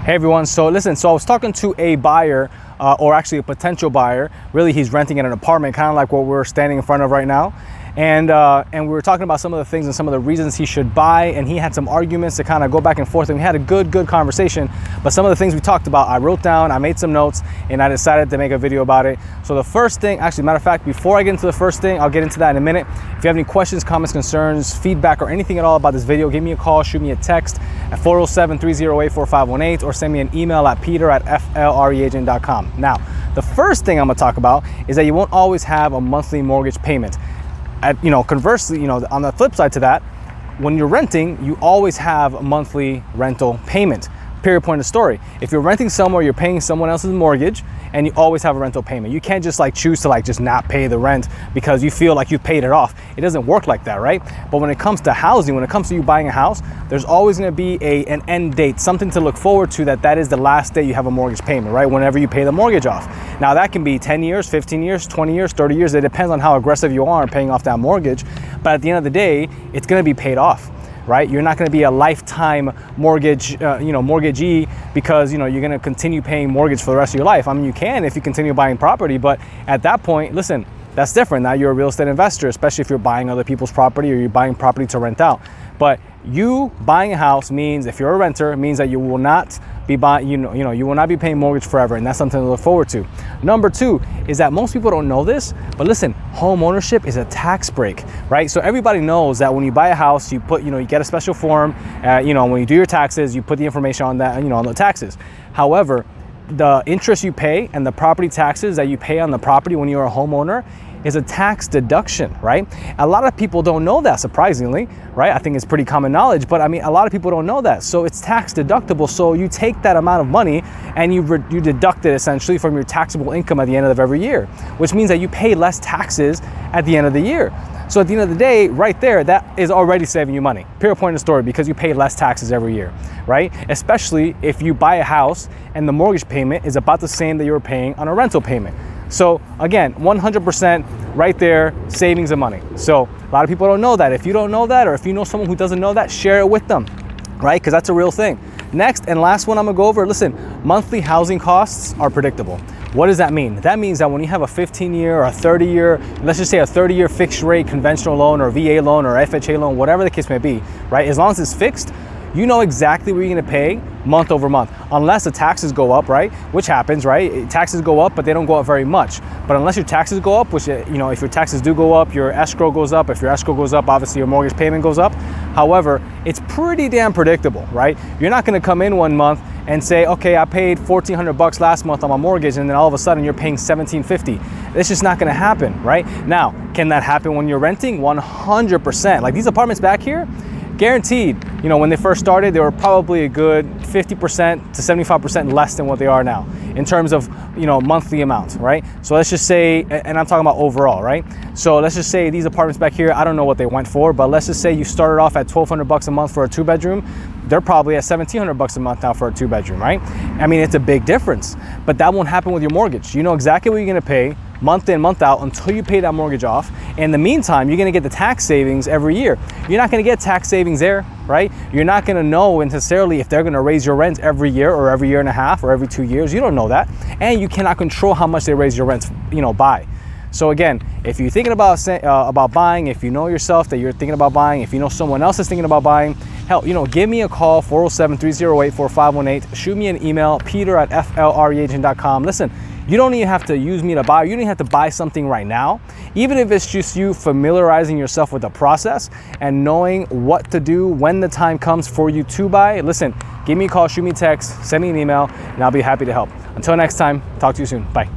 Hey everyone, so listen, I was talking to a buyer, or actually a potential buyer. Really, he's renting in an apartment, kind of like what we're standing in front of right now. And we were talking about some of the things and some of the reasons he should buy, and he had some arguments to kind of go back and forth, and we had a good conversation. But some of the things we talked about, I wrote down, I made some notes, and I decided to make a video about it. So the first thing, actually, matter of fact, before I get into the first thing, I'll get into that in a minute. If you have any questions, comments, concerns, feedback, or anything at all about this video, give me a call, shoot me a text at 407-308-4518, or send me an email at peter@flreagent.com. Now, the first thing I'm gonna talk about is that you won't always have a monthly mortgage payment. Conversely, on the flip side to that, when you're renting, you always have a monthly rental payment. Period, point of story. If you're renting somewhere, you're paying someone else's mortgage, and you always have a rental payment. You can't just choose to just not pay the rent because you feel like you've paid it off. It doesn't work like that, right? But when it comes to housing, when it comes to you buying a house, there's always gonna be an end date, something to look forward to, that is the last day you have a mortgage payment, right? Whenever you pay the mortgage off. Now that can be 10 years, 15 years, 20 years, 30 years. It depends on how aggressive you are in paying off that mortgage. But at the end of the day, it's gonna be paid off, right? You're not going to be a lifetime mortgage, mortgagee, because you're going to continue paying mortgage for the rest of your life. I mean, you can if you continue buying property, but at that point, listen, that's different. Now you're a real estate investor, especially if you're buying other people's property or you're buying property to rent out. But you buying a house means, if you're a renter, it means that you will not be buying, you will not be paying mortgage forever, and that's something to look forward to. Number two is that most people don't know this, but listen, home ownership is a tax break, right? So everybody knows that when you buy a house, you put, you get a special form, when you do your taxes, you put the information on that, on the taxes. However, the interest you pay and the property taxes that you pay on the property when you're a homeowner is a tax deduction, right? A lot of people don't know that, surprisingly, right? I think it's pretty common knowledge, but I mean, a lot of people don't know that. So it's tax deductible. So you take that amount of money and you deduct it essentially from your taxable income at the end of every year, which means that you pay less taxes at the end of the year. So at the end of the day, right there, that is already saving you money. Period, point of story, because you pay less taxes every year, right? Especially if you buy a house and the mortgage payment is about the same that you were paying on a rental payment. So again, 100% right there, savings of money. So a lot of people don't know that. If you don't know that, or if you know someone who doesn't know that, share it with them, right? Because that's a real thing. Next and last one I'm gonna go over, listen, monthly housing costs are predictable. What does that mean? That means that when you have a 15-year or a 30-year, let's just say a 30-year fixed rate conventional loan or VA loan or FHA loan, whatever the case may be, right? As long as it's fixed, you know exactly what you're gonna pay month over month, unless the taxes go up, right? Which happens, right? Taxes go up, but they don't go up very much. But unless your taxes go up, which, if your taxes do go up, your escrow goes up. If your escrow goes up, obviously your mortgage payment goes up. However, it's pretty damn predictable, right? You're not gonna come in one month and say, okay, I paid $1,400 last month on my mortgage, and then all of a sudden you're paying $1,750. It's just not gonna happen, right? Now, can that happen when you're renting? 100%. Like these apartments back here, guaranteed, when they first started, they were probably a good 50% to 75% less than what they are now in terms of, monthly amounts, right? So let's just say, and I'm talking about overall, right? So let's just say these apartments back here, I don't know what they went for, but let's just say you started off at $1,200 a month for a 2-bedroom. They're probably at $1,700 a month now for a 2-bedroom, right? I mean, it's a big difference, but that won't happen with your mortgage. You know exactly what you're gonna pay month in, month out until you pay that mortgage off. In the meantime, you're gonna get the tax savings every year. You're not gonna get tax savings there, right? You're not gonna know necessarily if they're gonna raise your rent every year or every year and a half or every 2 years. You don't know that. And you cannot control how much they raise your rent, by. So again, if you're thinking about buying, if you know yourself that you're thinking about buying, if you know someone else is thinking about buying, hell, give me a call, 407-308-4518. Shoot me an email, peter@flreagent.com. Listen, you don't even have to use me to buy. You don't even have to buy something right now. Even if it's just you familiarizing yourself with the process and knowing what to do when the time comes for you to buy, listen, give me a call, shoot me a text, send me an email, and I'll be happy to help. Until next time, talk to you soon. Bye.